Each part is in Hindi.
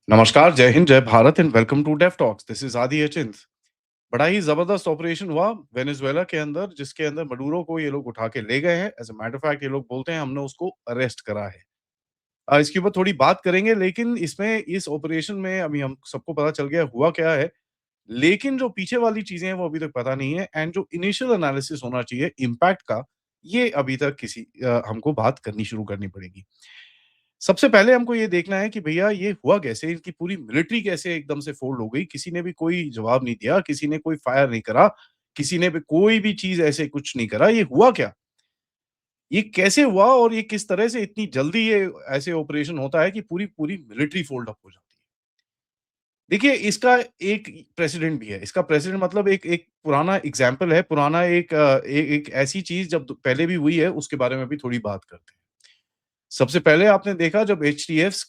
नमस्कार, जय हिंद, जय Bharat and welcome to Dev talks. This is Adi Achint. बड़ा ही ज़बरदस्त ऑपरेशन हुआ वेनेज़ुएला के अंदर, जिसके अंदर मडूरो को ये लोग उठा के ले गए हैं। As a matter of fact ये लोग बोलते हैं हमने उसको अरेस्ट करा है। इसके ऊपर थोड़ी बात करेंगे, लेकिन इसमें इस ऑपरेशन में अभी हम सबको पता चल गया हुआ क्या है। लेकिन जो पीछे वाली चीज़ें हैं वो अभी तक पता नहीं है एंड जो इनिशियल एनालिसिस होना चाहिए इम्पैक्ट का, ये अभी तक हमको बात करनी शुरू करनी पड़ेगी। सबसे पहले हमको ये देखना है कि भैया ये हुआ कैसे? इनकी पूरी मिलिट्री कैसे एकदम से फ़ोल्ड हो गई? किसी ने भी कोई जवाब नहीं दिया, किसी ने कोई फायर नहीं करा, किसी ने भी कोई भी चीज़ ऐसे कुछ नहीं करा, ये हुआ क्या? ये कैसे हुआ और ये किस तरह से इतनी जल्दी ये ऐसे ऑपरेशन होता है कि पूरी-पूरी मिलिट्री फ़ोल्ड अप हो जाती है? देखिए, इसका एक प्रेसिडेंट भी है। इसका प्रेसिडेंट मतलब एक एक पुराना एग्ज़ाम्पल है, पुराना एक ऐसी चीज़ जब पहले भी हुई है, उसके बारे में भी थोड़ी बात करते हैं। सबसे पहले आपने देखा जब एचटीएस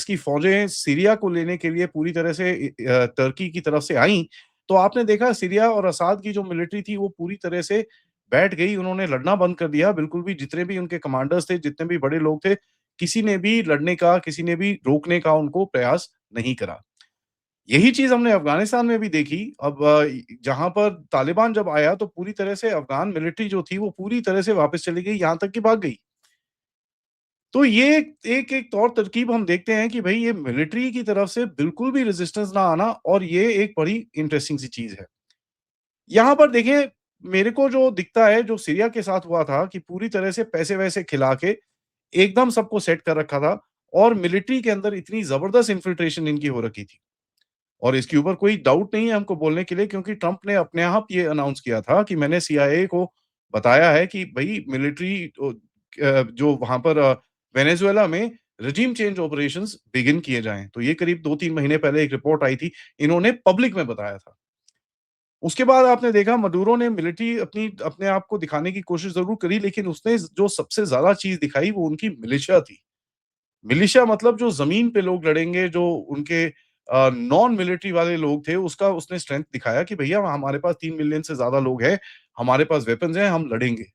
की फ़ौजें सीरिया को लेने के लिए पूरी तरह से तुर्की की तरफ से आईं, तो आपने देखा सीरिया और असाद की जो मिलिट्री थी वो पूरी तरह से बैठ गई, उन्होंने लड़ना बंद कर दिया, बिल्कुल भी जितने भी उनके कमांडर्स थे, जितने भी बड़े लोग थे, किसी ने भी लड़ने का, किसी ने भी रोकने का उनको प्रयास नहीं करा। यही चीज़ हमने अफ़गानिस्तान में भी देखी, जहाँ पर तालिबान जब आया तो पूरी तरह से अफ़गान मिलिट्री जो थी वो पूरी तरह से वापस चली गई, यहाँ तक कि भाग गई। तो ये एक तौर-तरकीब हम देखते हैं कि भई ये मिलिट्री की तरफ से बिल्कुल भी रेजिस्टेंस ना आना और ये एक बड़ी इंटरेस्टिंग सी चीज़ है। यहाँ पर देखिए, मेरे को जो दिखता है, जो सीरिया के साथ हुआ था कि पूरी तरह से पैसे-वैसे खिला के एकदम सबको सेट कर रखा था और मिलिट्री के अंदर इतनी ज़बरदस्त इन्फिल्ट्रेशन इनकी हो रखी थी। और इसके ऊपर कोई डाउट नहीं है हमको बोलने के लिए, क्योंकि ट्रम्प ने अपने आप ये अनाउंस किया था कि मैंने सीआईए को बताया है कि भई जो वहाँ पर वेनेजुएला में रेजिम चेंज ऑपरेशंस बिगिन किए जाएँ। तो ये करीब 2-3 महीने पहले एक रिपोर्ट आई थी, इन्होंने पब्लिक में बताया था। उसके बाद आपने देखा मडूरो ने मिलिट्री अपने आप को दिखाने की कोशिश ज़रूर करी, लेकिन उसने जो सबसे ज़्यादा चीज़ दिखाई वो उनकी मिलिशिया थी। मिलिशिया मतलब जो ज़मीन पे लोग लड़ेंगे, जो उनके नॉन मिलिट्री वाले लोग थे, उसका उसने स्ट्रेंथ दिखाया कि भैया हमारे पास 3 मिलियन से ज़्यादा लोग हैं, हमारे पास वेपन्स हैं, हम लड़ेंगे।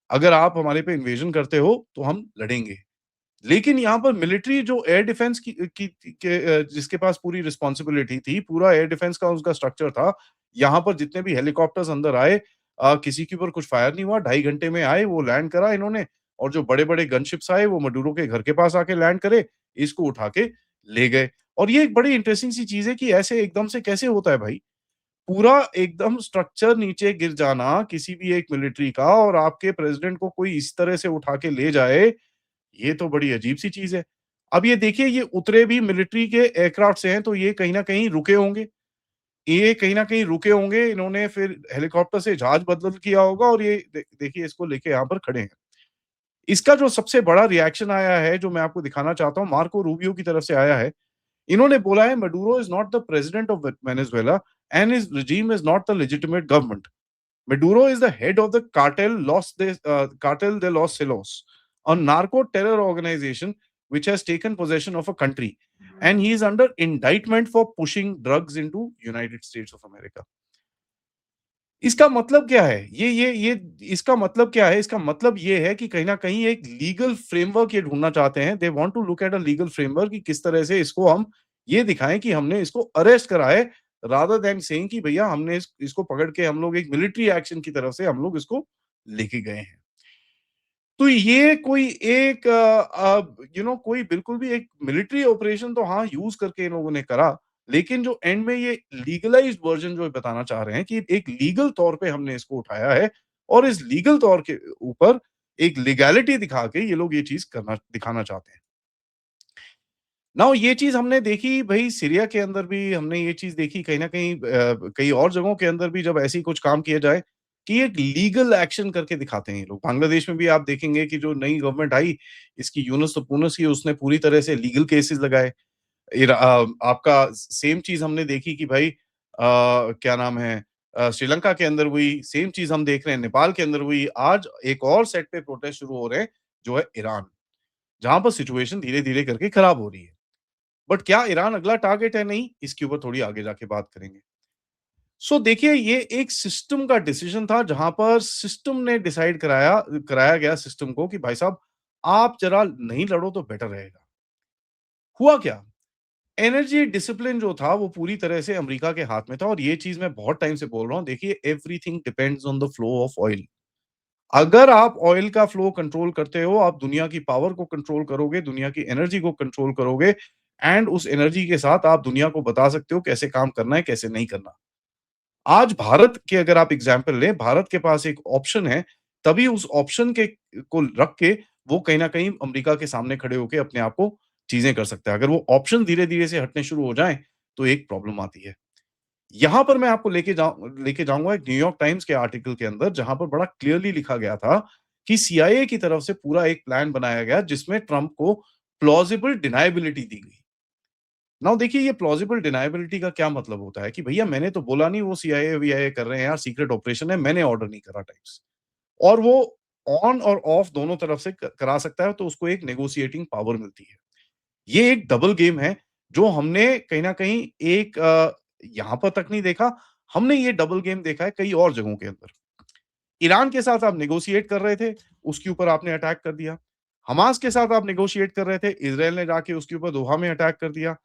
अगर आप हमारे पे इन्वेज़न करते हो, तो हम लड़ेंगे। लेकिन यहाँ पर मिलिट्री जो एयर डिफेंस जिसके पास पूरी रिस्पॉन्सिबिलिटी थी, पूरा एयर डिफेंस का उसका स्ट्रक्चर था। यहाँ पर जितने भी हेलीकॉप्टर्स अंदर आए, किसी के ऊपर कुछ फायर नहीं हुआ, ढाई घंटे में आए, वो लैंड करा इन्होंने और जो बड़े-बड़े गनशिप्स आए, वो मडूरो के घर के पास आके लैंड करे, इसको उठा के ले गए। और ये एक बड़ी इंटरेस्टिंग सी चीज़ है कि ऐसे एकदम से कैसे होता है भाई? पूरा एकदम स्ट्रक्चर नीचे गिर जाना किसी भी एक मिलिट्री का और आपके प्रेज़िडेंट को कोई इस तरह से उठा के ले जाए, ये तो बड़ी अजीब-सी चीज़ है। अब ये देखिए, ये उतरे भी मिलिट्री के एयरक्राफ्ट से हैं, तो ये कहीं न कहीं रुके होंगे। ये कहीं न कहीं रुके होंगे, इन्होंने फिर हेलीकॉप्टर से जहाज बदल किया होगा और ये देखिए इसको लेके यहाँ पर खड़े हैं। इसका जो सबसे बड़ा रिएक्शन आया है, जो मैं आपको दिखाना चाहता हूँ, मार्को रूबियो की तरफ से आया है। इन्होंने बोला है Maduro is not the president of Venezuela and his regime is not the legitimate government. Maduro is the head of the Cartel de los Celos, a narco terror organization which has taken possession of a country, and he is under indictment for pushing drugs into United States of America. इसका मतलब क्या है? ये इसका मतलब क्या है? इसका मतलब ये है कि कहीं न कहीं एक लीगल फ्रेमवर्क ये ढूँढना चाहते हैं। They want to look at a legal framework कि किस तरह से इसको हम ये दिखाएँ कि हमने इसको अरेस्ट करा है, रादर दैन सेइंग कि भैया हमने इसको पकड़ के हम लोग एक मिलिट्री एक्शन की तरफ से हम लोग इसको लेके गए हैं। तो ये कोई एक कोई बिल्कुल भी एक मिलिट्री ऑपरेशन तो हाँ, यूज़ करके इन लोगों ने करा, लेकिन जो एंड में ये लीगलाइज़्ड वर्ज़न जो बताना चाह रहे हैं कि एक लीगल तौर पे हमने इसको उठाया है और इस लीगल तौर के ऊपर एक लीगैलिटी दिखा के ये लोग ये चीज़ करना दिखाना चाहते हैं। नाउ ये चीज़ हमने देखी भई, सीरिया के अंदर भी हमने ये चीज़ देखी, कहीं न कहीं कई और जगहों के अंदर भी जब ऐसे ही कुछ काम किया जाए, कि एक लीगल एक्शन करके दिखाते हैं ये लोग। बांग्लादेश में भी आप देखेंगे कि जो नई गवर्नमेंट आई, इसकी यूनुस तुपूनस की, उसने पूरी तरह से लीगल केसेस लगाए। आपका सेम चीज़ हमने देखी कि भाई क्या नाम है, श्रीलंका के अंदर हुई, सेम चीज़ हम देख रहे हैं नेपाल के अंदर हुई। आज एक और सेट पे प्रोटेस्ट शुरू हो रहे हैं, जो है ईरान, जहाँ पर सिचुएशन धीरे-धीरे करके खराब हो रही है। बट क्या ईरान अगला टारगेट है? नहीं, इसके ऊपर थोड़ी आगे जाके बात करेंगे। सो देखिए, ये एक सिस्टम का डिसीजन था, जहां पर सिस्टम ने डिसाइड कराया गया सिस्टम को कि भाई साहब, आप जरा नहीं लड़ो तो बेटर रहेगा। हुआ क्या? एनर्जी डिसिप्लिन जो था वो पूरी तरह से अमेरिका के हाथ में था और ये चीज़ मैं बहुत टाइम से बोल रहा हूँ। देखिए everything depends on the flow of oil. अगर आप ऑयल का फ्लो कंट्रोल करते हो, आप दुनिया की पावर को कंट्रोल करोगे, दुनिया की एनर्जी को कंट्रोल करोगे एंड उस एनर्जी के साथ आप दुनिया को बता सकते हो कैसे काम करना है, कैसे नहीं करना। आज भारत के अगर आप एग्ज़ाम्पल लें, भारत के पास एक ऑप्शन है, तभी उस ऑप्शन के को रख के वो कहीं न कहीं अमेरिका के सामने खड़े होके अपने आप को चीज़ें कर सकता है। अगर वो ऑप्शन धीरे-धीरे से हटने शुरू हो जाएँ, तो एक प्रॉब्लम आती है। यहाँ पर मैं आपको लेके जाऊँगा एक न्यूयॉर्क टाइम्स के आर्टिकल के अंदर, जहाँ पर बड़ा क्लियरली लिखा गया था कि सीआईए की तरफ से पूरा एक प्लान बनाया गया, जिसमें ट्रम्प को प्लॉजिबल डिनायबिलिटी दी गई। नाउ देखिए ये प्लॉजिबल डिनायबिलिटी का क्या मतलब होता है कि भैया मैंने तो बोला नहीं वो सीआईए-वीआईए कर रहे हैं यार, सीक्रेट ऑपरेशन है, मैंने ऑर्डर नहीं करा टाइप्स। और वो ऑन और ऑफ दोनों तरफ से करा सकता है, तो उसको एक नेगोशिएटिंग पावर मिलती है। ये एक डबल गेम है, जो हमने कहीं न कहीं एक यहाँ पर तक नहीं देखा, हमने ये डबल गेम देखा है कई और जगहों के अंदर। ईरान के साथ आप नेगोशिएट कर रहे थे, उसके ऊपर आपने अटैक कर दिया। हमास के साथ आप नेगोशिएट कर रहे थे, इज़राइल ने जाके उसके ऊपर दोहा में अटैक कर दिया।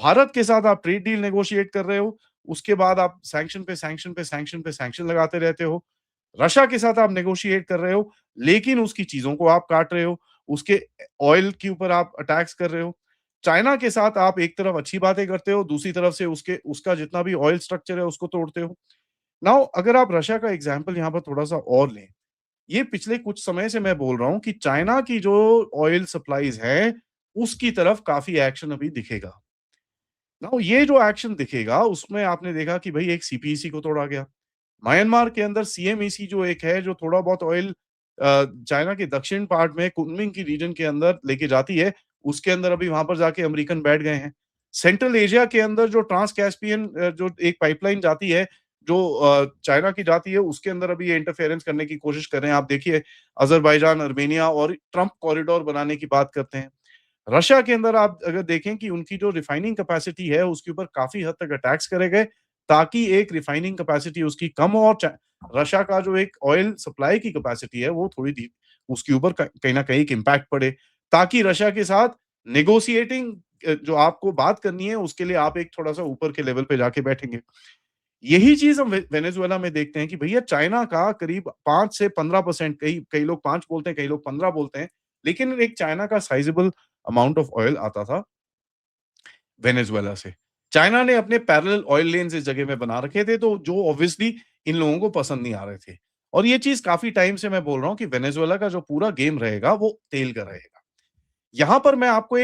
भारत के साथ आप ट्रेड डील नेगोशिएट कर रहे हो, उसके बाद आप सैंक्शन पे सैंक्शन पे सैंक्शन पे सैंक्शन लगाते रहते हो। रशिया के साथ आप नेगोशिएट कर रहे हो, लेकिन उसकी चीज़ों को आप काट रहे हो, उसके ऑयल के ऊपर आप अटैक्स कर रहे हो। चाइना के साथ आप एक तरफ अच्छी बातें करते हो, दूसरी तरफ से उसका जितना भी ऑयल स्ट्रक्चर है, उसको तोड़ते हो। नाउ अगर आप रशिया का एग्ज़ाम्पल यहाँ पर थोड़ा-सा और लें, ये पिछले कुछ समय से मैं बोल रहा हूँ कि चाइना की जो ऑयल सप्लाइज़ हैं, उसकी तरफ काफ़ी एक्शन अभी दिखेगा। नाउ ये जो एक्शन दिखेगा, उसमें आपने देखा कि भई एक सीपीईसी को तोड़ा गया। म्यांमार के अंदर सीएमईसी जो एक है, जो थोड़ा बहुत ऑयल चाइना के दक्षिण पार्ट में कुनमिंग की रीजन के अंदर लेके जाती है, उसके अंदर अभी वहाँ पर जाके अमेरिकन बैठ गए हैं। सेंट्रल एशिया के अंदर जो ट्रांस कैस्पियन जो एक पाइपलाइन जाती है, जो चाइना की जाती है, उसके अंदर अभी ये इंटरफेरेंस करने की कोशिश कर रहे हैं। आप देखिए, अज़रबैजान, आर्मेनिया और ट्रंप कॉरिडोर बनाने की बात करते हैं। रशिया के अंदर आप अगर देखें कि उनकी जो रिफाइनिंग कैपेसिटी है, उसके ऊपर काफ़ी हद तक अटैक्स करे गए, ताकि एक रिफाइनिंग कैपेसिटी उसकी कम हो और चा रशिया का जो एक ऑयल सप्लाई की कैपेसिटी है, वो थोड़ी धी उसके ऊपर कहीं न कहीं एक इम्पैक्ट पड़े, ताकि रशिया के साथ नेगोशिएटिंग जो आपको बात करनी है, उसके लिए आप एक थोड़ा-सा ऊपर के लेवल पे जाके बैठेंगे। यही चीज़ हम वेनेजुएला में देखते हैं कि भैया चाइना का करीब 5 से 15% कई कई लोग 5 बोलते हैं, कई लोग 15 बोलते हैं, लेकिन एक चाइना का साइज़ेबल अमाउंट ऑफ ऑयल आता था वेनेजुएला से। चाइना ने अपने पैरेलल ऑयल लेन्स इस जगह में बना रखे थे, तो जो ऑब्वियसली इन लोगों को पसंद नहीं आ रहे थे। और ये चीज़ काफ़ी टाइम से मैं बोल रहा हूँ कि वेनेजुएला का जो पूरा गेम रहेगा, वो तेल का रहेगा। यहाँ पर मैं आपको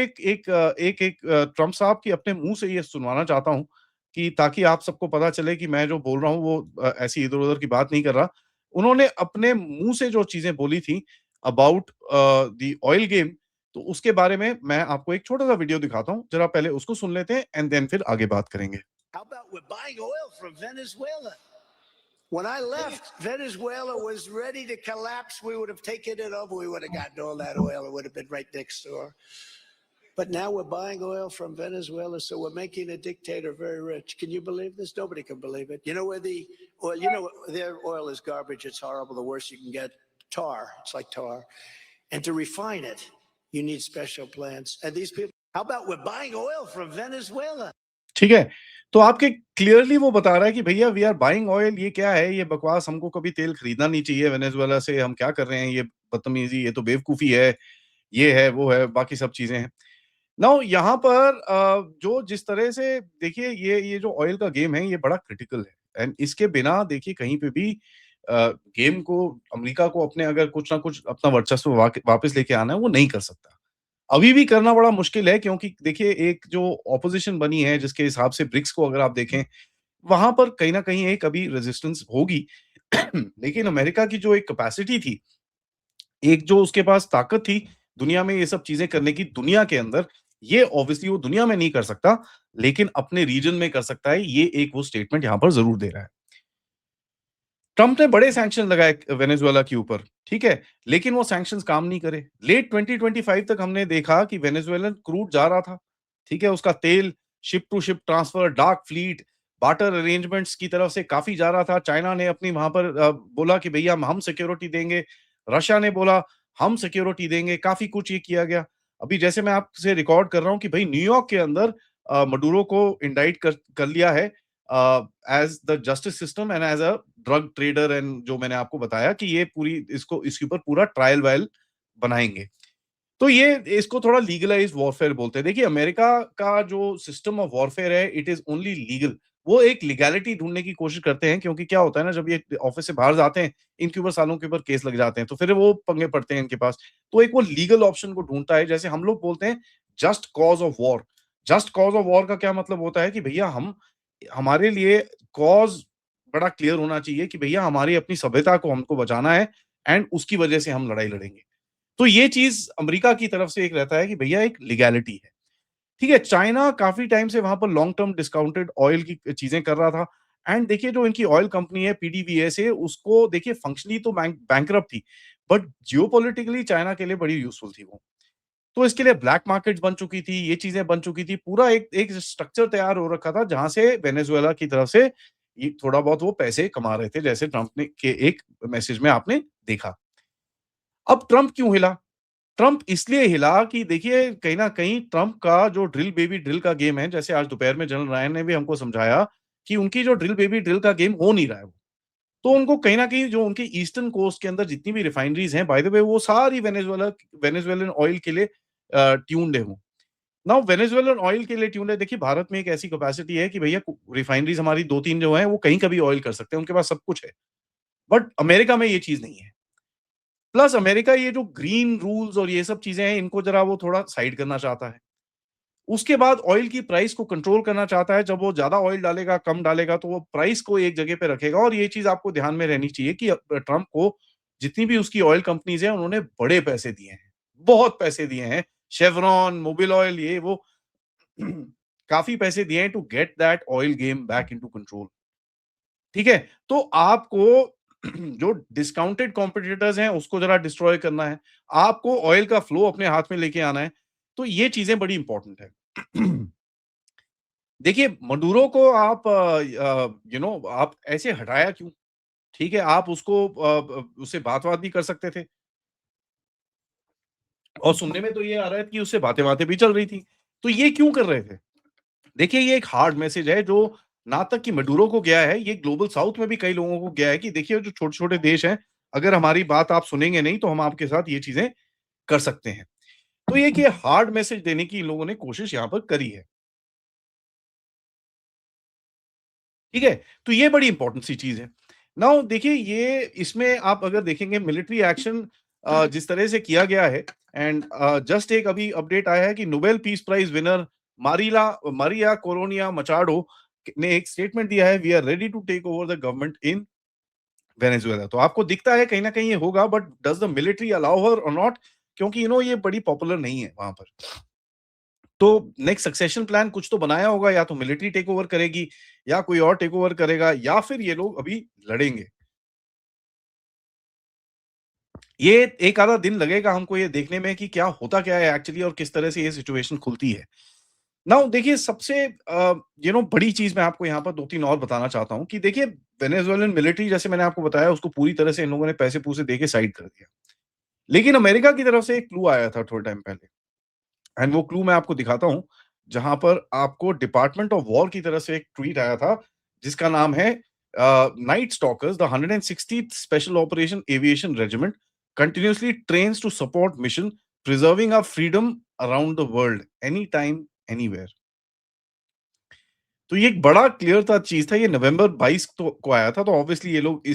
ट्रम्प साहब की अपने मुँह से ये सुनवाना चाहता हूँ कि ताकि आप सबको पता चले कि मैं जो बोल रहा हूँ वो ऐसी इधर-उधर की बात नहीं कर रहा। उन्होंने अपने मुँह से जो चीज़ें बोली थी अबाउट द ऑयल गेम, तो उसके बारे में मैं आपको एक छोटा-सा वीडियो दिखाता हूँ। ज़रा पहले उसको सुन लेते हैं एंड देन फिर आगे बात करेंगे। How about we're buying oil from Venezuela? When I left, Venezuela was ready to collapse. We would have taken it over. We would have gotten all that oil. It would have been right next door. But now we're buying oil from Venezuela, so we're making a dictator very rich. Can you believe this? Nobody can believe it. You know where the oil, their oil is garbage. It's horrible. The worst you can get. Tar. It's like tar. And to refine it, you need special plants. And these people, how about we're buying oil from Venezuela? ठीक है? तो आपके क्लियरली वो बता रहा है कि भैया वी आर बाइंग ऑयल, ये क्या है? ये बकवास, हमको कभी तेल खरीदना नहीं चाहिए वेनेजुएला से, हम क्या कर रहे हैं? ये बदतमीज़ी, ये तो बेवकूफ़ी है, ये है, वो है, बाकी सब चीज़ें हैं। नाउ यहाँ पर जो जिस तरह से देखिए ये जो ऑयल का गेम है, ये बड़ा क्रिटिकल है एंड इसके बिना देखिए कहीं पे भी गेम को अमेरिका को अपने अगर कुछ ना कुछ अपना वर्चस्व वापस लेके आना है, वो नहीं कर सकता। अभी भी करना बड़ा मुश्किल है, क्योंकि देखिए एक जो ऑपोजिशन बनी है जिसके हिसाब से ब्रिक्स को अगर आप देखें, वहाँ पर कहीं न कहीं एक अभी रेजिस्टेंस होगी। लेकिन अमेरिका की जो एक कैपेसिटी थी, एक जो उसके पास ताकत थी दुनिया में ये सब चीज़ें करने की दुनिया के अंदर, ये ऑब्वियसली वो दुनिया में नहीं कर सकता, लेकिन अपने रीजन में कर सकता है, ये एक वो स्टेटमेंट यहाँ पर ज़रूर दे रहा है। ट्रम्प ने बड़े सैंक्शन लगाए वेनेजुएला के ऊपर, ठीक है? लेकिन वो सैंक्शंस काम नहीं करे। लेट 2025 तक हमने देखा कि वेनेजुएलन क्रूड जा रहा था, ठीक है? उसका तेल ship to ship transfer, dark fleet, barter arrangements की तरफ से काफ़ी जा रहा था। चाइना ने अपनी वहाँ पर बोला कि भैया हम सिक्योरिटी देंगे। रशिया ने बोला हम सिक्योरिटी देंगे, काफ़ी कुछ ये किया गया। अभी जैसे मैं आपसे रिकॉर्ड कर रहा हूँ कि भाई न्यूयॉर्क के अंदर मडुरो को इंडाइट कर लिया है as the justice system and as a drug trader, and जो मैंने आपको बताया कि ये पूरी इसको इसके ऊपर पूरा ट्रायल वायल बनाएंगे। तो ये इसको थोड़ा लीगलाइज वॉरफेयर बोलते हैं। देखिए अमेरिका का जो सिस्टम ऑफ वॉरफेयर है, इट इज ओनली लीगल। वो एक लीगैलिटी ढूंढने की कोशिश करते हैं, क्योंकि क्या होता है ना, जब ये ऑफिस से बाहर जाते हैं, इनके ऊपर सालों के ऊपर केस लग जाते हैं, तो फिर वो पंगे पड़ते हैं इनके पास। तो एक वो लीगल ऑप्शन को ढूंढता है, जैसे हम लोग बोलते हैं just cause of war. Just cause of war का क्या मतलब होता है कि भैया हम हमारे लिए कॉज बड़ा क्लियर होना चाहिए कि भैया हमारी अपनी सभ्यता को हमको बचाना है, एंड उसकी वजह से हम लड़ाई लड़ेंगे। तो ये चीज अमेरिका की तरफ से एक रहता है कि भैया एक लीगैलिटी है। ठीक है, चाइना काफी टाइम से वहां पर लॉन्ग टर्म डिस्काउंटेड ऑयल की चीजें कर रहा था। एंड देखिए जो इनकी ऑयल कंपनी है पीडीवीएसए, उसको देखिए फंक्शनली तो बैंकरप्ट थी, बट जियोपॉलिटिकली चाइना के लिए बड़ी यूजफुल थी वो। तो इसके लिए ब्लैक मार्केट बन चुकी थी, ये चीजें बन चुकी थी, पूरा एक एक स्ट्रक्चर तैयार हो रखा था, जहां से वेनेजुएला की तरफ से ये थोड़ा बहुत वो पैसे कमा रहे थे, जैसे ट्रंप ने के एक मैसेज में आपने देखा। अब ट्रंप क्यों हिला? ट्रंप इसलिए हिला कि देखिए कहीं न कहीं ट्रंप का जो ड्रिल बेबी ड्रिल का गेम है, जैसे आज दोपहर में जनरल रायन ने भी हमको समझाया कि उनकी जो ड्रिल बेबी ड्रिल का गेम हो नहीं रहा है वो। तो उनको कहीं न कहीं जो उनके ईस्टर्न कोस्ट के अंदर जितनी भी रिफाइनरीज़ हैं, बाय द वे वो सारी वेनेजुएलन ऑयल के लिए ट्यून्ड है वो। नाउ वेनेजुएलन ऑयल के लिए ट्यून्ड है, देखिए भारत में एक ऐसी कैपेसिटी है कि भैया रिफाइनरीज़ हमारी 2-3 जो हैं, वो कहीं का भी ऑयल कर सकते हैं, उनके पास सब कुछ है। बट अमेरिका में ये चीज़ नहीं है। प्लस अमेरिका ये जो ग्रीन रूल्स और ये सब चीजें हैं, इनको जरा वो थोड़ा साइड करना चाहता है। उसके बाद ऑयल की प्राइस को कंट्रोल करना चाहता है। जब वो ज्यादा ऑयल डालेगा, कम डालेगा, तो वो प्राइस को एक जगह पे रखेगा। और ये चीज आपको ध्यान में रहनी चाहिए कि ट्रंप को जितनी भी उसकी ऑयल कंपनीज हैं, उन्होंने बड़े पैसे दिए हैं, बहुत पैसे दिए हैं। शेवरॉन, मोबिल ऑयल, ये वो काफी पैसे दिए हैं to get that oil game back into control. ठीक है? तो आपको जो डिस्काउंटेड कॉम्पिटिटर्स हैं, उसको ज़रा डिस्ट्रॉय करना है। आपको ऑयल का फ्लो अपने हाथ में लेके आना है। तो ये चीज़ें बड़ी इम्पोर्टेंट है। देखिए, मडुरो को आप आप ऐसे हटाया क्यों? ठीक है, आप उसको उससे बात-वात भी कर सकते थे। और सुनने में तो ये आ रहा है कि उससे बातें-वातें भी चल रही थी। तो ये क्यों कर रहे थे? देखिए, ये एक हार्ड मैसेज है जो ना तक कि मडुरो को गया है, ये ग्लोबल साउथ में भी कई लोगों को गया है कि देखिए जो छोटे-छोटे देश हैं, अगर हमारी बात आप सुनेंगे नहीं तो हम आपके साथ ये चीज़ें कर सकते हैं। तो एक ये हार्ड मैसेज देने की इन लोगों ने कोशिश यहाँ पर करी है। ठीक है? तो ये बड़ी इंपॉर्टेंट सी चीज़ है। नाउ देखिए ये इसमें आप अगर देखेंगे मिलिट्री एक्शन जिस तरह से किया गया है, एंड जस्ट एक अभी अपडेट आया है कि Nobel peace prize winner Maria Corina Machado ने एक स्टेटमेंट दिया है, we are ready to take over the government in Venezuela. तो आपको दिखता है कहीं न कहीं ये होगा, but does the military allow her or not? क्योंकि ये बड़ी पॉपुलर नहीं है वहाँ पर। तो नेक्स्ट सक्सेशन प्लान कुछ तो बनाया होगा, या तो मिलिट्री टेक ओवर करेगी, या कोई और टेक ओवर करेगा, या फिर ये लोग अभी लड़ेंगे। ये एक आधा दिन लगेगा हमको ये देखने में कि क्या होता क्या है एक्चुअली, और किस तरह से ये सिचुएशन खुलती है। नाउ देखिए सबसे बड़ी चीज़ मैं आपको यहाँ पर 2-3 और बताना चाहता हूँ कि देखिए वेनेजुएलन मिलिट्री, जैसे मैंने आपको बताया, उसको पूरी तरह से इन लोगों ने पैसे-पूसे दे के साइड कर दिया। लेकिन अमेरिका की तरफ से एक क्लू आया था थोड़े टाइम पहले, एंड वो क्लू मैं आपको दिखाता हूँ, जहाँ पर आपको डिपार्टमेंट ऑफ वॉर की तरफ से एक ट्वीट आया था, जिसका नाम है Night Stalkers the 160th special operation aviation regiment continuously trains to support mission preserving our freedom around the world any time anywhere. तो ये एक बड़ा क्लियर था चीज़ था, ये नवंबर 22 को आया था, तो ऑब्वियसली ये लोग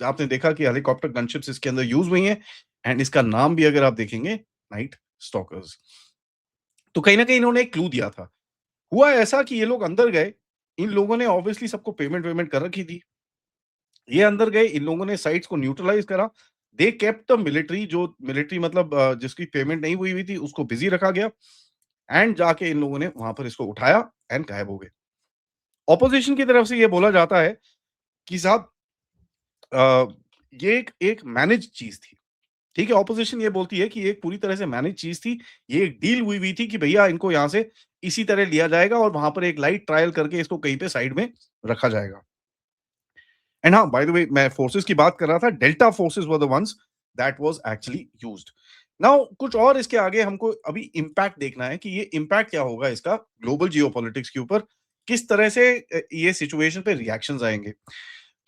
आपने देखा कि हेलीकॉप्टर गनशिप्स इसके अंदर यूज़ हुई हैं, एंड इसका नाम भी अगर आप देखेंगे, नाइट स्टॉकर्स। तो कहीं न कहीं इन्होंने एक क्लू दिया था। हुआ ऐसा कि ये लोग अंदर गए, इन लोगों ने ऑब्वियसली सबको पेमेंट-वेमेंट कर रखी थी। ये अंदर गए, इन लोगों ने साइट्स को न्यूट्रलाइज़ करा। दे केप्ट द मिलिट्री, जो मिलिट्री मतलब जिसकी पेमेंट नहीं हुई थी, उसको बिज़ी रखा गया, एंड जाके इन लोगों ने वहाँ पर इसको उठाया एंड गायब हो गए। ऑपोज़िशन की तरफ से ये बोला जाता है कि साहब अ, ये एक एक मैनेज्ड चीज़ थी। ठीक है? ऑपोज़िशन ये बोलती है कि ये एक पूरी तरह से मैनेज चीज़ थी। ये एक डील हुई हुई थी कि भैया इनको यहाँ से इसी तरह लिया जाएगा, और वहाँ पर एक लाइट ट्रायल करके इसको कहीं पे साइड में रखा जाएगा। एंड हाँ, बाय द वे मैं फोर्सेस की बात कर रहा था, Delta forces were the ones that was actually used. Now कुछ और इसके आगे हमको अभी इम्पैक्ट देखना है कि ये इम्पैक्ट क्या होगा इसका ग्लोबल जियोपॉलिटिक्स के ऊपर, किस तरह से ये सिचुएशन पे रिएक्शंस आएँगे।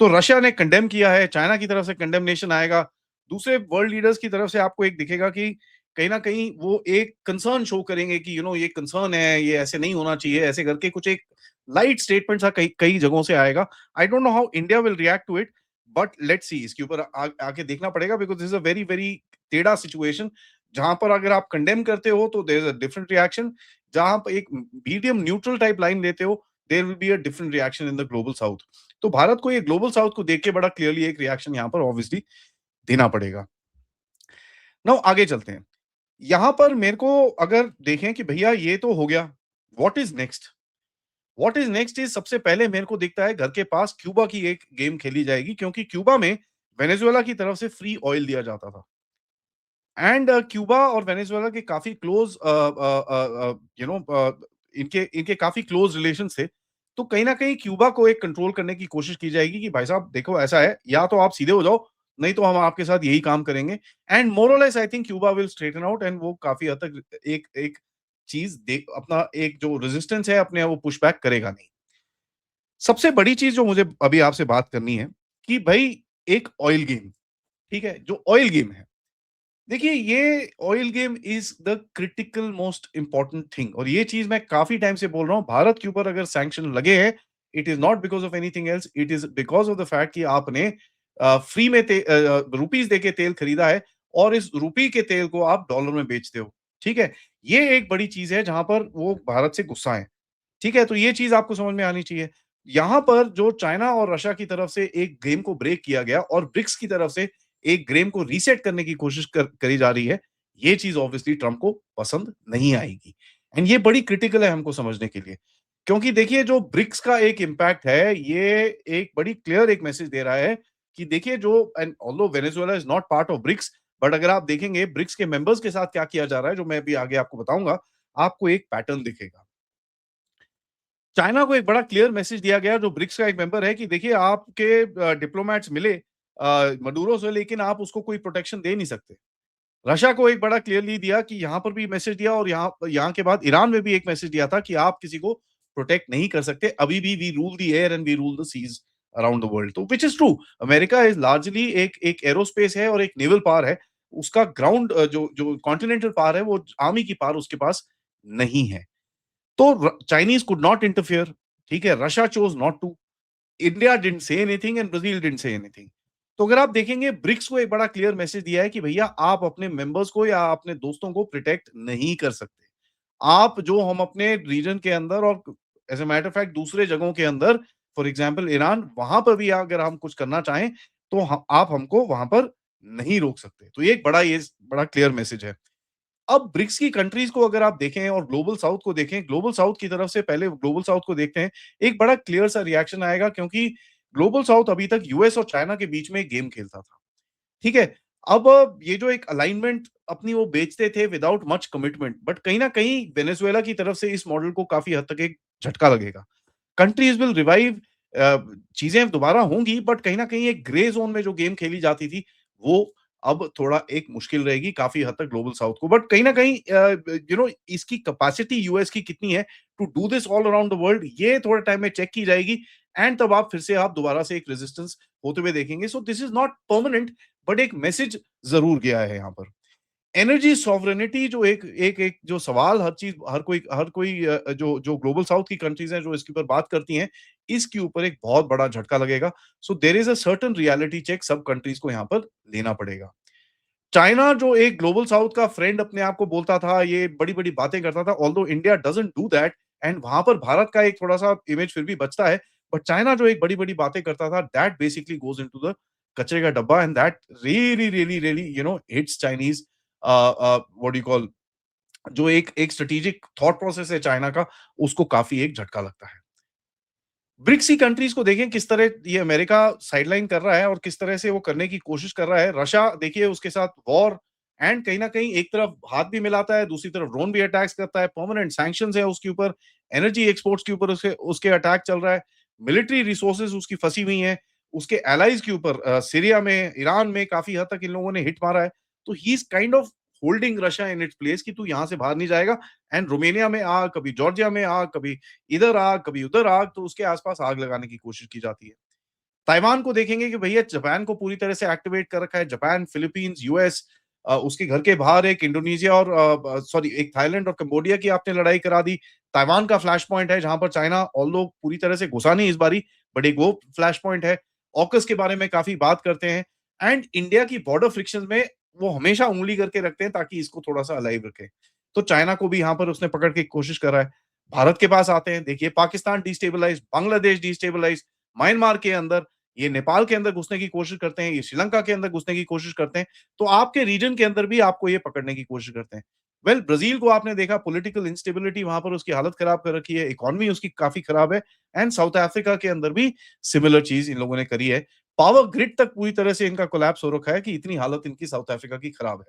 तो रशिया ने कंडेम किया है, चाइना की तरफ से कंडेमनेशन आएगा, दूसरे वर्ल्ड लीडर्स की तरफ से आपको एक दिखेगा कि कहीं न कहीं वो एक कंसर्न शो करेंगे कि ये कंसर्न है, ये ऐसे नहीं होना चाहिए, ऐसे करके कुछ एक लाइट स्टेटमेंट सा कई कई जगहों से आएगा। I don't know how India will react to it, but let's see इसके ऊपर आके देखना पड़ेगा because this is a very, very टेढ़ा सिचुएशन जहाँ पर अगर आप कंडेम करते हो तो there is a different reaction, जहाँ पे एक मीडियम न्यूट्रल टाइप लाइन लेते हो, there will be a different reaction in the global south. तो भारत को ये ग्लोबल साउथ को देख के बड़ा क्लियरली एक रिएक्शन यहाँ पर ऑब्वियसली देना पड़ेगा। नाउ आगे चलते हैं। यहाँ पर मेरे को अगर देखें कि भैया ये तो हो गया, what is next? What is next is सबसे पहले मेरे को दिखता है घर के पास क्यूबा की एक गेम खेली जाएगी क्योंकि क्यूबा में वेनेजुएला की तरफ से फ्री ऑयल दिया जाता था। एंड क्यूबा और वेनेजुएला के काफ़ी क्लोज़ इनके इनके काफ़ी क्लोज़ रिलेशंस थे। तो कहीं न कहीं क्यूबा को एक कंट्रोल करने की कोशिश की जाएगी कि भाई साहब देखो ऐसा है, या तो आप सीधे हो जाओ, नहीं तो हम आपके साथ यही काम करेंगे। एंड मोर और less I think Cuba will straighten out and वो काफ़ी हद तक एक एक चीज़ दे अपना एक जो रेजिस्टेंस है अपने वो पुश बैक करेगा नहीं। सबसे बड़ी चीज़ जो मुझे अभी आपसे बात करनी है कि भई एक ऑयल गेम, ठीक है? जो ऑयल गेम है, देखिए ये oil game is the critical most important thing और ये चीज़ मैं काफ़ी टाइम से बोल रहा हूँ, भारत के ऊपर अगर सैंक्शन लगे हैं, it is not because of anything else, it is because of the fact कि आपने फ्री में रुपीज़ देके तेल खरीदा है और इस रुपये के तेल को आप डॉलर में बेचते हो, ठीक है? ये एक बड़ी चीज़ है जहाँ पर वो भारत से गुस्सा है। ठीक है? तो ये चीज़ आपको समझ में आनी चाहिए। यहाँ पर जो चाइना और रशिया की तरफ से एक गेम को ब्रेक किया गया और ब्रिक्स की तरफ से एक गेम को रीसेट करने की कोशिश करी जा रही है, ये चीज़ ऑब्वियसली ट्रम्प को पसंद नहीं आएगी। एंड ये बड़ी क्रिटिकल है हमको समझने के लिए। क्योंकि देखिए जो ब्रिक्स का एक इम्पैक्ट है, ये एक बड़ी क्लियर एक मैसेज दे रहा है कि देखिए जो and although Venezuela is not part of BRICS, but अगर आप देखेंगे ब्रिक्स के मेंबर्स के साथ क्या किया जा रहा है, जो मैं अभी आगे आपको बताऊँगा, आपको एक पैटर्न दिखेगा। चाइना को एक बड़ा क्लियर मैसेज दिया गया जो ब्रिक्स का एक मेंबर है कि देखिए आपके डिप्लोमैट्स मिले मडूरो से लेकिन आप उसको कोई प्रोटेक्शन दे नहीं सकते। रशिया को एक बड़ा क्लियरली दिया कि यहाँ पर भी मैसेज दिया और यहाँ यहाँ के बाद ईरान में भी एक मैसेज दिया था कि आप किसी को प्रोटेक्ट नहीं कर सकते। अभी भी we rule the air and we rule the seas around the world. तो which is true. America is largely एक एक एरोस्पेस है और एक नेवल पावर है। उसका ग्राउंड जो जो कॉन्टिनेंटल पावर है वो आर्मी की पावर उसके पास नहीं है। तो चाइनीज कुड नॉट इंटरफियर, ठीक है? Russia chose not to, India didn't say anything and Brazil didn't say anything. तो अगर आप देखेंगे ब्रिक्स को एक बड़ा क्लियर मैसेज दिया है कि भैया आप अपने मेंबर्स को या अपने दोस्तों को प्रोटेक्ट नहीं कर सकते। आप जो हम अपने रीजन के अंदर और as a matter of fact दूसरे जगहों के अंदर फॉर एग्जांपल ईरान वहां पर भी अगर हम कुछ करना चाहें तो आप हमको वहां पर नहीं रोक सकते। तो ये बड़ा क्लियर मैसेज है। अब ब्रिक्स की कंट्रीज को अगर आप देखें और ग्लोबल साउथ को देखें, ग्लोबल साउथ की तरफ से पहले ग्लोबल साउथ को देखते हैं, एक बड़ा क्लियर सा रिएक्शन आएगा क्योंकि ग्लोबल साउथ अभी तक यूएस और चाइना के बीच में एक गेम खेलता था, ठीक है? अब ये जो एक अलाइनमेंट अपनी वो बेचते थे विदाउट मच कमिटमेंट, बट कहीं न कहीं वेनेजुएला की तरफ से इस मॉडल को काफ़ी हद तक एक झटका लगेगा। कंट्रीज विल रिवाइव अ, चीज़ें दोबारा होंगी बट कहीं न कहीं एक ग्रे ज़ोन में जो गेम खेली जाती थी, वो अब थोड़ा एक मुश्किल रहेगी काफ़ी हद तक ग्लोबल साउथ को। बट कहीं न कहीं इसकी कैपेसिटी यूएस की कितनी है to do this all around the world, ये थोड़े टाइम में चेक की जाएगी एंड तब आप फिर से आप दोबारा से एक रेजिस्टेंस होते हुए देखेंगे। So this is not permanent but एक मैसेज ज़रूर गया है यहाँ पर। एनर्जी सॉवरेनिटी जो एक एक एक जो सवाल हर कोई जो जो ग्लोबल साउथ की कंट्रीज हैं जो इसके ऊपर बात करती हैं, इसके ऊपर एक बहुत बड़ा झटका लगेगा। So there is a certain reality check सब कंट्रीज को यहाँ पर लेना पड़ेगा। चाइना जो एक ग्लोबल साउथ का फ्रेंड अपने आप को बोलता था, ये बड़ी-बड़ी बातें करता था, although India doesn't do that and वहाँ पर भारत का एक थोड़ा-सा इमेज फिर भी बचता है। बट चाइना जो एक बड़ी-बड़ी बातें करता था, that basically goes into the कचरे का डब्बा and that really hits Chinese what do you call जो एक एक स्ट्रैटेजिक थॉट प्रोसेस है चाइना का, उसको काफ़ी एक झटका लगता है। ब्रिक्स की कंट्रीज को देखें किस तरह ये अमेरिका साइडलाइन कर रहा है और किस तरह से वो करने की कोशिश कर रहा है। रशिया देखिए उसके साथ वॉर एंड कहीं न कहीं एक तरफ हाथ भी मिलाता है, दूसरी तरफ ड्रोन भी अटैक्स करता है, परमानेंट सैंक्शंस है उसके ऊपर, एनर्जी एक्सपोर्ट्स के ऊपर उसके उसके अटैक चल रहा है, मिलिट्री रिसोर्सेज़ उसकी फँसी हुई हैं, उसके एलाइज़ के ऊपर सीरिया में, ईरान में काफ़ी हद तक इन लोगों ने हिट मारा है। तो he is kind of holding Russia in its place कि तू यहाँ से बाहर नहीं जाएगा एंड रोमानिया में आग, कभी जॉर्जिया में आग, कभी इधर आग, कभी उधर आग, तो उसके आसपास आग लगाने की कोशिश की जाती है। ताइवान को देखेंगे कि भैया जापान को पूरी तरह से एक्टिवेट कर रखा है। जापान, फिलीपींस, यूएस, उसके घर के बाहर एक इंडोनेशिया और सॉरी एक थाईलैंड और कंबोडिया की आपने लड़ाई करा दी। ताइवान का फ्लैश पॉइंट है जहां पर चाइना ऑल्दो पूरी तरह से घुसा नहीं इस बारी, बट एक वो फ्लैश पॉइंट है। ऑकस के बारे में काफी बात करते हैं एंड इंडिया की बॉर्डर फ्रिक्शन में वो हमेशा उंगली करके रखते हैं ताकि इसको थोड़ा सा अलाइव रखे। तो चाइना को भी यहाँ पर उसने पकड़ के कोशिश करा है। भारत के पास आते हैं, देखिए Pakistan destabilise, Bangladesh destabilise, Myanmar के अंदर, ये नेपाल के अंदर घुसने की कोशिश करते हैं, ये श्रीलंका के अंदर घुसने की कोशिश करते हैं, तो आपके रीजन के अंदर भी आपको ये पकड़ने की कोशिश करते हैं। वेल ब्राजील को आपने देखा, पॉलिटिकल इंस्टेबिलिटी वहां पर उसकी हालत खराब कर रखी है, इकोनॉमी उसकी काफी खराब है एंड साउथ अफ्रीका के अंदर भी सिमिलर चीज इन लोगों ने करी है। पावर ग्रिड तक पूरी तरह से इनका कोलैप्स हो रखा है कि इतनी हालत इनकी साउथ अफ्रीका की खराब है।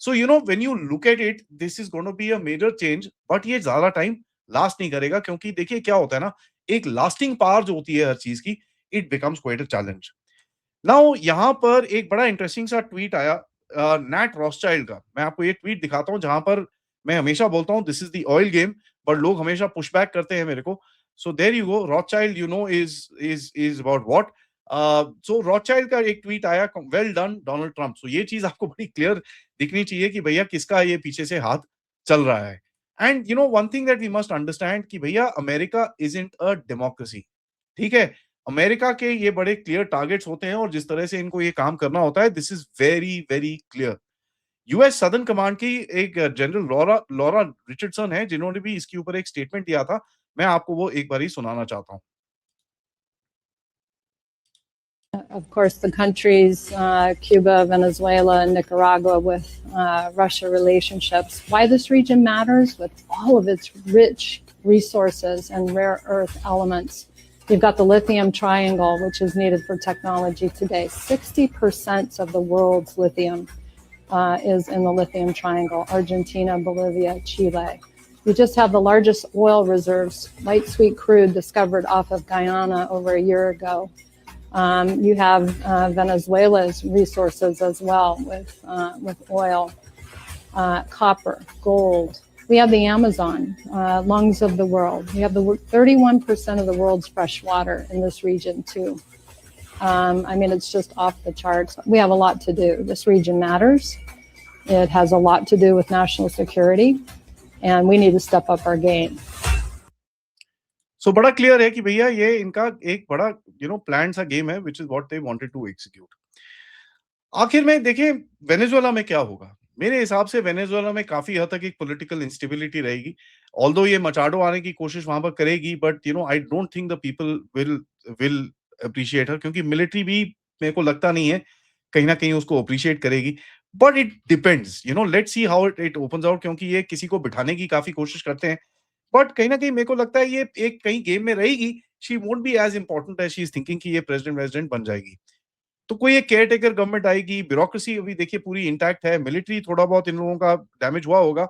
So you know when you look at it, this is going to be a major change, but ये ज्यादा टाइम लास्ट नहीं करेगा क्योंकि देखिए क्या होता है ना, एक लास्टिंग पावर जो होती है हर चीज की, it becomes quite a challenge. Now यहाँ पर एक बड़ा इंटरेस्टिंग सा ट्वीट आया नैट रॉथस्चाइल्ड का। मैं आपको ये ट्वीट दिखाता हूँ जहां पर मैं हमेशा बोलता हूँ this is the oil game, but लोग हमेशा पुशबैक करते हैं मेरे को। So there you go, Rothschild you know is about what. So Rothschild का एक ट्वीट आया, well done Donald Trump. So ये चीज आपको बड़ी क्लियर दिखनी चाहिए कि भैया किसका ये पीछे से हाथ चल रहा है। And you know one thing that we must understand कि भैया अमेरिका इजंट अ डेमोक्रेसी, ठीक है। अमेरिका के ये बड़े क्लियर टारगेट्स होते हैं और जिस तरह से इनको ये काम करना होता है, this is very very clear. US southern command की एक जनरल लॉरा लॉरा रिचर्डसन है जिन्होंने भी इसके ऊपर एक स्टेटमेंट दिया था। मैं आपको वो एक बार ही सुनाना चाहता हूँ। Of course, the countries, Cuba, Venezuela, and Nicaragua with Russia relationships. Why this region matters with all of its rich resources and rare earth elements. You've got the lithium triangle, which is needed for technology today. 60% of the world's lithium is in the lithium triangle, Argentina, Bolivia, Chile. You just have the largest oil reserves, light sweet crude discovered off of Guyana over a year ago. You have Venezuela's resources as well with oil, copper, gold. We have the Amazon, lungs of the world. We have the 31% of the world's fresh water in this region too. I mean, it's just off the charts. We have a lot to do. This region matters. It has a lot to do with national security, and we need to step up our game. सो बड़ा क्लियर है कि भैया ये इनका एक बड़ा प्लान सा गेम है which is what they wanted to execute. आखिर में देखिए वेनेजुएला में क्या होगा। मेरे हिसाब से वेनेजुएला में काफी हद तक एक पॉलिटिकल इंस्टेबिलिटी रहेगी। ऑल्दो ये मचाडो आने की कोशिश वहां पर करेगी, but I don't think the people will appreciate हर, क्योंकि मिलिट्री भी मेरे को लगता नहीं है कहीं ना कहीं उसको अप्रिशिएट करेगी। But it depends, let's see how it opens out, क्योंकि ये किसी को बिठाने की काफी कोशिश करते हैं। बट कहीं ना कहीं मेरे को लगता है ये एक कहीं गेम में रहेगी। She won't be as important as she is thinking कि ये प्रेसिडेंट बन जाएगी। तो कोई एक केयर टेकर गवर्नमेंट आएगी। ब्यूरोक्रेसी अभी देखिए पूरी इंटैक्ट है। मिलिट्री थोड़ा बहुत इन लोगों का डैमेज हुआ होगा,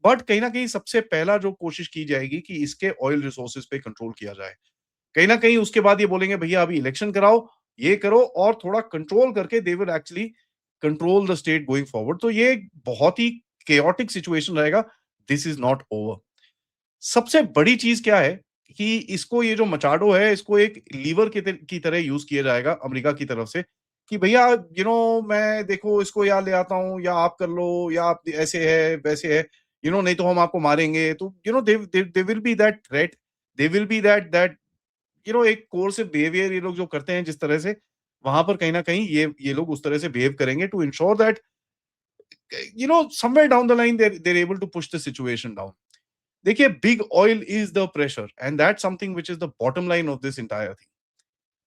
बट कहीं ना कहीं सबसे पहला जो कोशिश की जाएगी कि इसके ऑयल रिसोर्सेज पे कंट्रोल किया जाए। कहीं ना कहीं उसके बाद ये बोलेंगे भैया अभी इलेक्शन कराओ, ये करो, और थोड़ा कंट्रोल करके they will actually control the state going forward. तो ये बहुत ही केओटिक सिचुएशन रहेगा। This is not over. सबसे बड़ी चीज क्या है कि इसको ये जो मचाडो है इसको एक लीवर की तरह यूज किया जाएगा अमेरिका की तरफ से कि भैया मैं देखो इसको यहाँ ले आता हूँ, या आप कर लो, या आप ऐसे है वैसे है, नहीं तो हम आपको मारेंगे। तो they will be that threat, they will be that एक कोर्सिव बिहेवियर ये लोग जो करते हैं जिस तरह से, वहां पर कहीं ना कहीं ये लोग उस तरह से बिहेव करेंगे to ensure that somewhere down the line they're able to push the situation down. देखिए big oil is the pressure and that something which is the bottom line of this entire thing.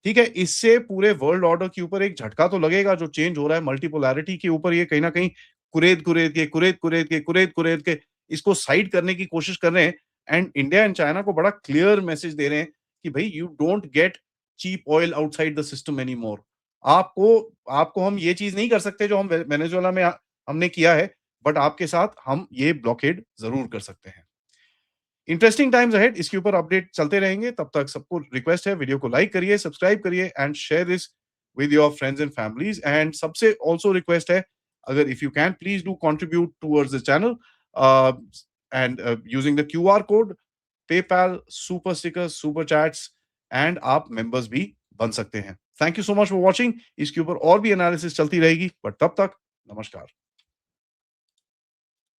ठीक है, इससे पूरे वर्ल्ड ऑर्डर के ऊपर एक झटका तो लगेगा जो चेंज हो रहा है मल्टीपोलैरिटी के ऊपर। ये कहीं ना कहीं कुरेद के इसको साइड करने की कोशिश कर रहे हैं। एंड इंडिया एंड चाइना को बड़ा क्लियर मैसेज दे रहे हैं कि भाई you don't get cheap oil outside the system any more. आपको हम ये चीज नहीं कर सकते जो हम वेनेजुएला में हमने किया है, बट आपके साथ हम ये ब्लॉकेड जरूर कर सकते हैं। इंटरेस्टिंग टाइम्स अहेड, इसके ऊपर अपडेट चलते रहेंगे। तब तक सबको रिक्वेस्ट है वीडियो को लाइक करिए, सब्सक्राइब करिए and share this with your friends and families. And सबसे ऑल्सो रिक्वेस्ट है अगर if you can please do contribute towards the channel and using the QR code, PayPal, super stickers, super chats, and आप मेंबर्स भी बन सकते हैं। Thank you so much for watching. इसके ऊपर और भी एनालिसिस चलती रहेगी, बट तब तक नमस्कार।